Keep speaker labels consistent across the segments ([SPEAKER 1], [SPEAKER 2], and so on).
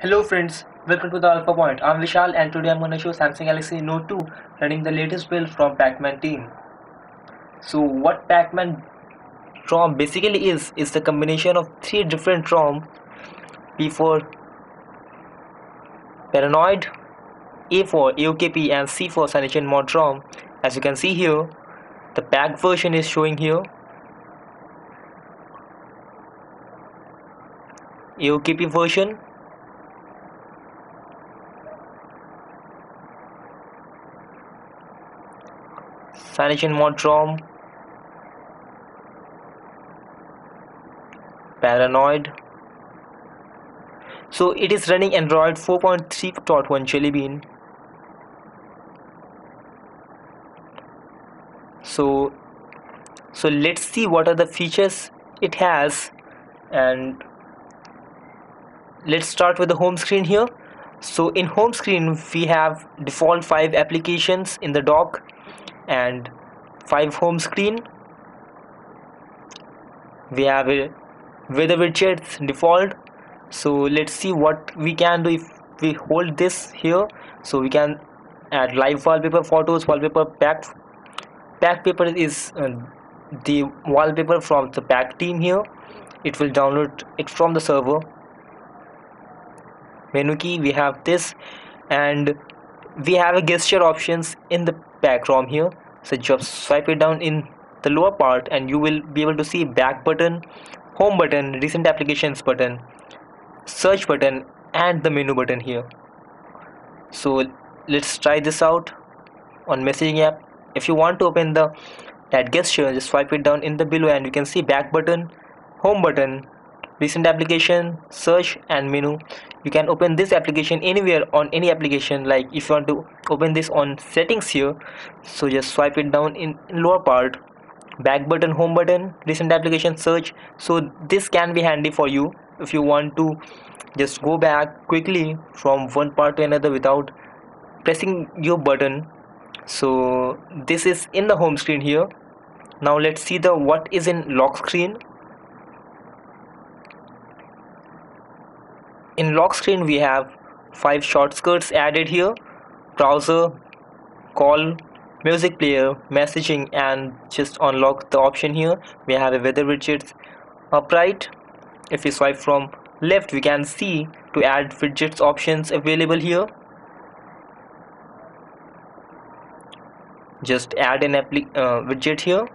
[SPEAKER 1] Hello friends, welcome to the Alpha Point. I'm Vishal and today I'm going to show Samsung Galaxy Note 2 running the latest build from PACman team. So what PACman ROM basically is the combination of three different ROM: P4 Paranoid, A for AOKP and C for Cyanogen Mod ROM. As you can see here, the PAC version is showing here. AOKP version, Cyanogen Mod ROM, Paranoid. So it is running Android 4.3.1 Jellybean. So let's see what are the features it has, and let's start with the home screen here. So in home screen we have default 5 applications in the dock and 5 home screen. We have a weather widgets default. So let's see what we can do if we hold this here. So we can add live wallpaper, photos, wallpaper, pack paper is the wallpaper from the pack team here. It will download it from the server. Menu key, we have this, and we have a gesture options in the pack ROM here. So just swipe it down in the lower part and you will be able to see back button, home button, recent applications button, search button, and the menu button here. So let's try this out on messaging app. If you want to open that gesture, just swipe it down in the below and you can see back button, home button, recent application, search, and menu. You can open this application anywhere on any application. Like if you want to open this on settings here, so just swipe it down in lower part, back button, home button, recent application, search. So this can be handy for you if you want to just go back quickly from one part to another without pressing your button. So this is in the home screen here. Now let's see the what is in lock screen. In lock screen we have 5 shortcuts added here: browser, call, music player, messaging, and just unlock the option here. We have a weather widgets upright. If we swipe from left, we can see to add widgets options available here. Just add an widget here,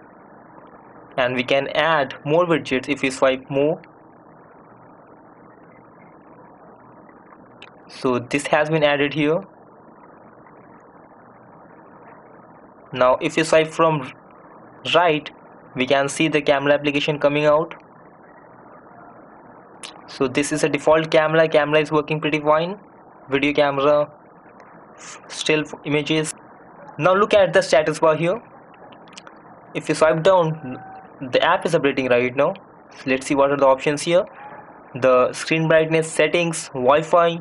[SPEAKER 1] and we can add more widgets if we swipe more. So this has been added here. Now if you swipe from right, we can see the camera application coming out. So this is a default camera is working pretty fine. Video camera, still images. Now look at the status bar here. If you swipe down, the app is updating right now. So let's see what are the options here. The screen brightness, settings, Wi-Fi,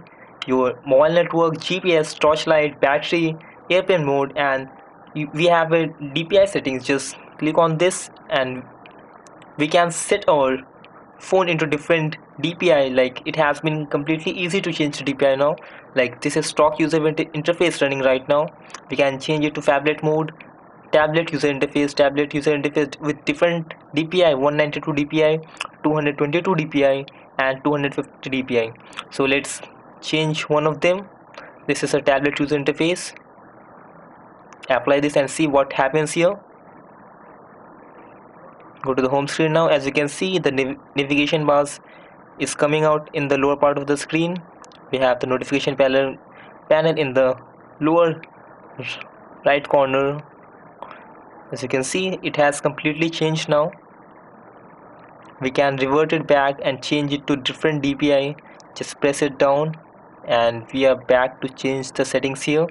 [SPEAKER 1] your mobile network, GPS, torchlight, battery, airplane mode, and we have a DPI settings. Just click on this and we can set our phone into different DPI. Like it has been completely easy to change the DPI now. Like this is stock user interface running right now. We can change it to phablet mode, tablet user interface with different DPI: 192 DPI, 222 DPI, and 250 DPI. So let's change one of them. This is a tablet user interface. Apply this and see what happens here. Go to the home screen now. As you can see, the navigation bars is coming out in the lower part of the screen. We have the notification panel in the lower right corner. As you can see, it has completely changed now. We can revert it back and change it to different DPI. Just press it down and we are back to change the settings here.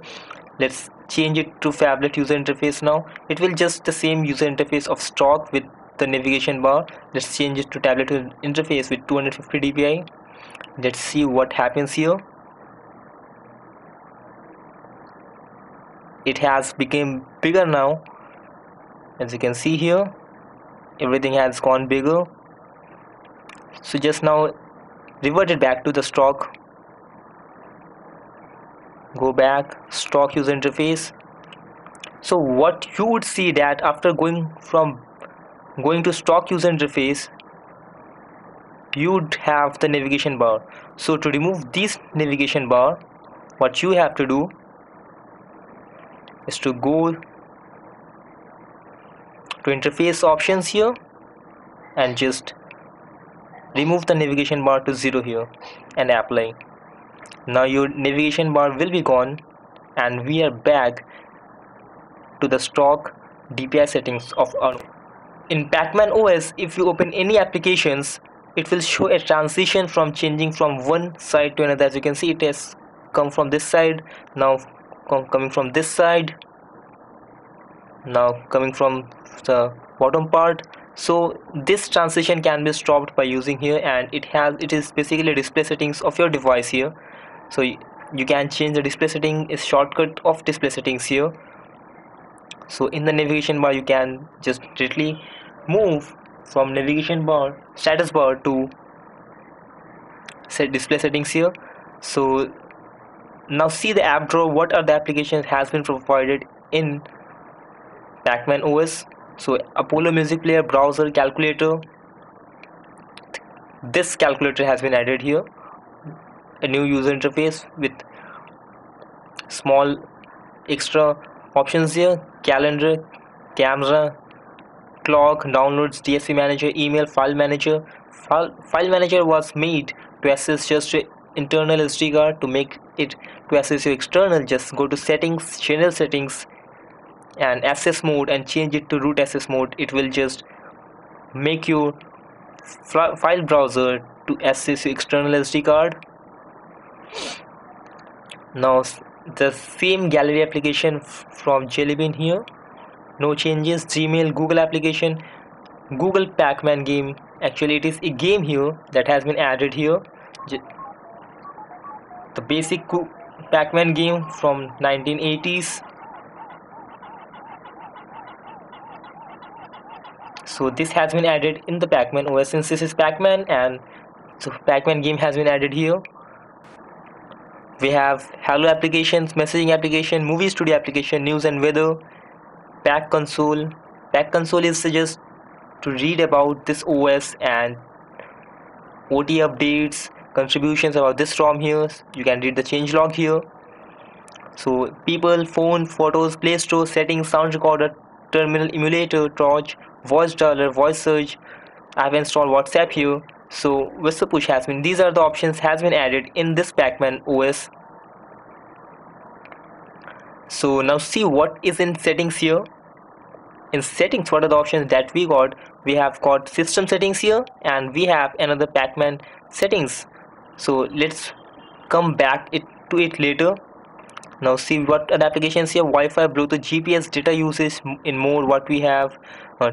[SPEAKER 1] Let's change it to phablet user interface now. It will just the same user interface of stock with the navigation bar. Let's change it to tablet interface with 250 DPI. Let's see what happens here. It has become bigger now. As you can see here, everything has gone bigger. So just now revert it back to the stock. go back, stock user interface. So what you would see that after going to stock user interface, you'd have the navigation bar. So to remove this navigation bar, what you have to do is to go to interface options here and just remove the navigation bar to 0 here and apply. Now your navigation bar will be gone and we are back to the stock DPI settings of our. In PACman OS, if you open any applications, it will show a transition from changing from one side to another. As you can see, it has come from this side, now coming from this side, now coming from the bottom part. So this transition can be stopped by using here, and it is basically display settings of your device here. So you can change the display setting, is shortcut of display settings here. So in the navigation bar you can just directly move from navigation bar, status bar, to set display settings here. So now see the app drawer, what are the applications has been provided in PACman OS. So Apollo music player, browser, calculator. This calculator has been added here, a new user interface with small extra options here: calendar, camera, clock, downloads, DSP manager, email, file manager. File manager was made to access just your internal SD card. To make it to access your external, just go to settings, general settings, and access mode, and change it to root access mode. It will just make your file browser to access your external SD card. Now the same gallery application from Jellybean here, no changes. Gmail, Google application, Google PACman game. Actually it is a game here that has been added here, the basic PACman game from 1980s. So this has been added in the PACman OS, since this is PACman, and so PACman game has been added here. We have Hello applications, messaging application, movie studio application, news and weather, Pack console. Pack console is just to read about this OS and OT updates, contributions about this ROM here. You can read the changelog here. So people, phone, photos, Play Store, settings, sound recorder, terminal, emulator, torch, voice dialer, voice search. I have installed WhatsApp here. So whisper push has been, these are the options has been added in this PACman OS. So now see what is in settings here. In settings, what are the options that we got? We have got system settings here, and we have another PACman settings. So let's come back to it later. Now see what are the applications here: Wi-Fi, Bluetooth, GPS, data usage in more. What we have: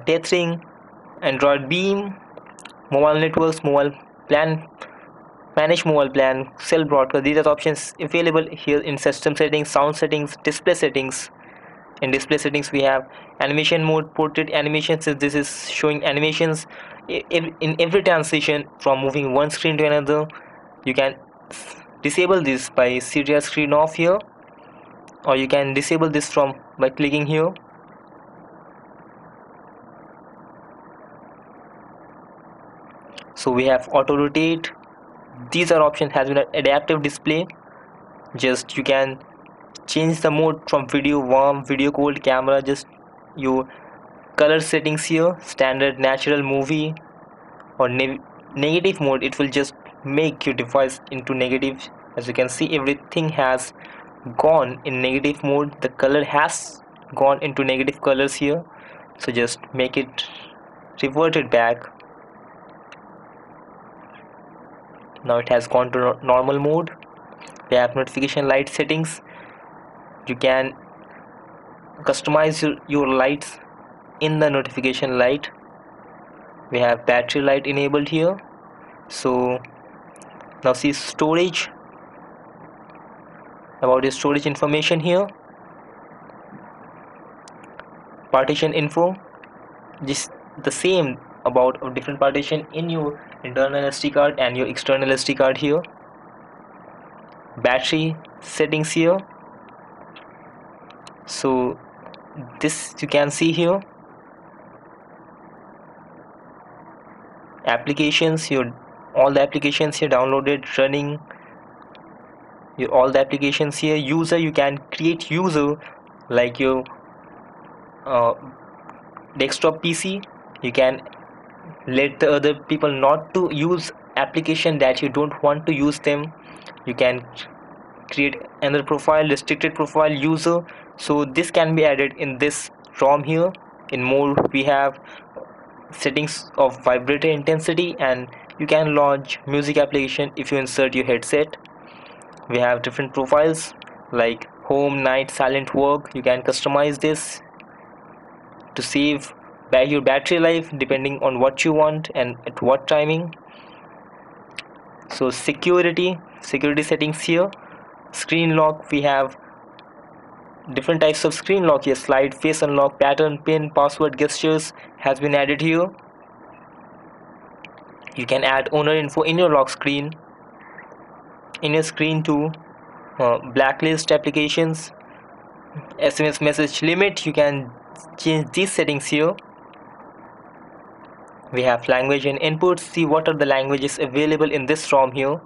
[SPEAKER 1] tethering, Android Beam, mobile networks, mobile plan, manage mobile plan, cell broadcast. These are the options available here in system settings, sound settings, display settings. In display settings we have animation mode, portrait animation, since this is showing animations in every transition from moving one screen to another. You can disable this by serial screen off here, or you can disable this from by clicking here. So we have auto rotate. These are options has been adaptive display. Just you can change the mode from video, warm, video cold, camera. Just your color settings here: standard, natural, movie, or negative mode. It will just make your device into negative. As you can see, everything has gone in negative mode. The color has gone into negative colors here. So just make it revert it back. Now it has gone to normal mode. We have notification light settings. You can customize your lights in the notification light. We have battery light enabled here. So now see storage, about your storage information here. Partition info, just the same about a different partition in your internal SD card and your external SD card here. Battery settings here, So this you can see here, applications, your all the applications here downloaded, running, your all the applications here. User, you can create user like your uh, desktop PC. You can let the other people not to use application that you don't want to use them. You can create another profile, restricted profile, user. So this can be added in this ROM here. In more, we have settings of vibrator intensity, and you can launch music application if you insert your headset. We have different profiles like home, night, silent, work. You can customize this to save back your battery life depending on what you want and at what timing. So security settings here, screen lock, we have different types of screen lock here, slide, face unlock, pattern, pin, password, gestures has been added here. You can add owner info in your lock screen, in your screen too. Blacklist applications, SMS message limit, you can change these settings here. We have language and inputs. See what are the languages available in this ROM here.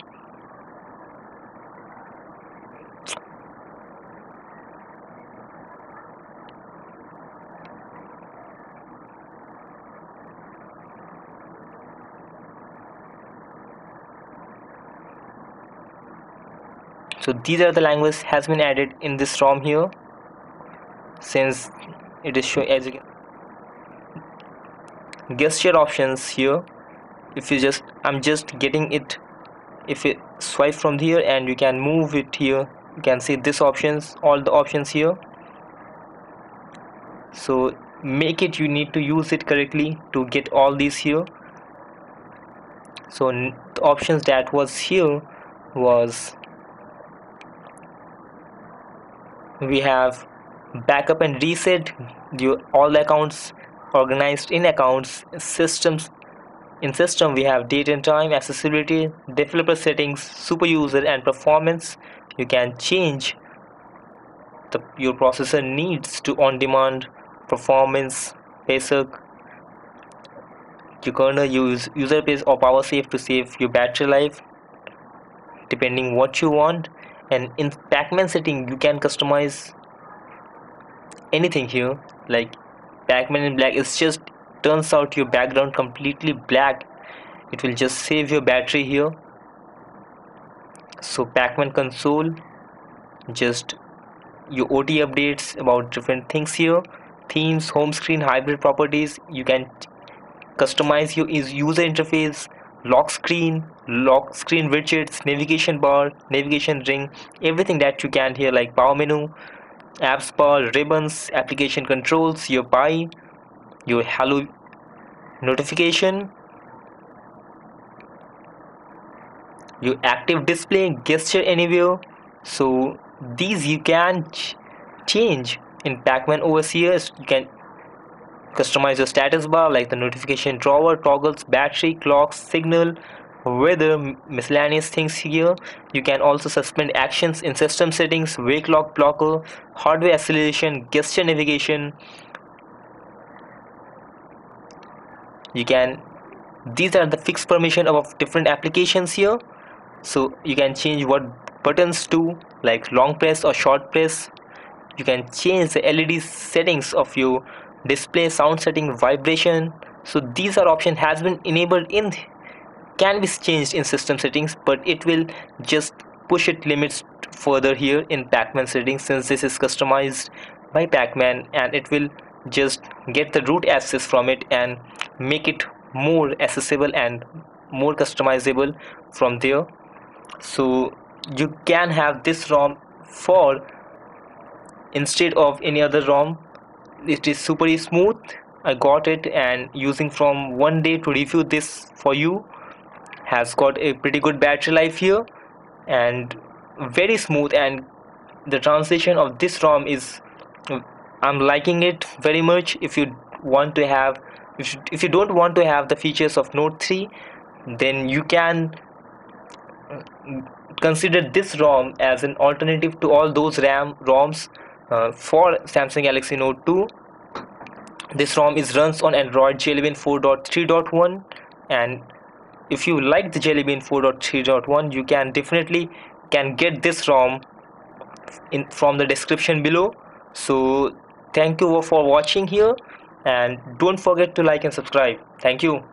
[SPEAKER 1] So these are the languages has been added in this ROM here, since it is showing as you can gesture options here. If you just, I'm just getting it, if you swipe from here and you can move it here, you can see this options, all the options here. So make it, you need to use it correctly to get all these here. So the options that was here was, we have backup and reset, all the accounts organized in accounts, systems. In system, we have date and time, accessibility, developer settings, super user, and performance. You can change your processor needs to on-demand, performance, basic. You gonna use user base or power save to save your battery life, depending what you want. And in PACman setting, you can customize anything here. Like PACman in black, it's just turns out your background completely black, it will just save your battery here. So PACman console, just your OT updates about different things here, themes, home screen, hybrid properties. You can customize your user interface, lock screen widgets, navigation bar, navigation ring, everything that you can here, like power menu, apps bar, ribbons, application controls, your pie, your hello notification, your active display, gesture anywhere. So these you can change in PACman OS here. You can customize your status bar like the notification drawer, toggles, battery, clocks, signal, weather, miscellaneous things here. You can also suspend actions in system settings, wake lock blocker, hardware acceleration, gesture navigation. You can, these are the fixed permission of different applications here. So you can change what buttons to, like long press or short press. You can change the LED settings of your display, sound setting, vibration. So these are options has been enabled in, can be changed in system settings, but it will just push it limits further here in PACman settings, since this is customized by PACman, and it will just get the root access from it and make it more accessible and more customizable from there. So you can have this ROM for instead of any other ROM. It is super smooth. I got it and using from 1 day to review this for you. Has got a pretty good battery life here and very smooth, and the translation of this ROM is, I'm liking it very much. If you want to have, if you don't want to have the features of Note 3, then you can consider this ROM as an alternative to all those ROMs For Samsung Galaxy Note 2, this ROM is runs on Android Jellybean 4.3.1, and if you like the Jellybean 4.3.1, you can definitely can get this ROM in from the description below. So thank you for watching here, and don't forget to like and subscribe. Thank you.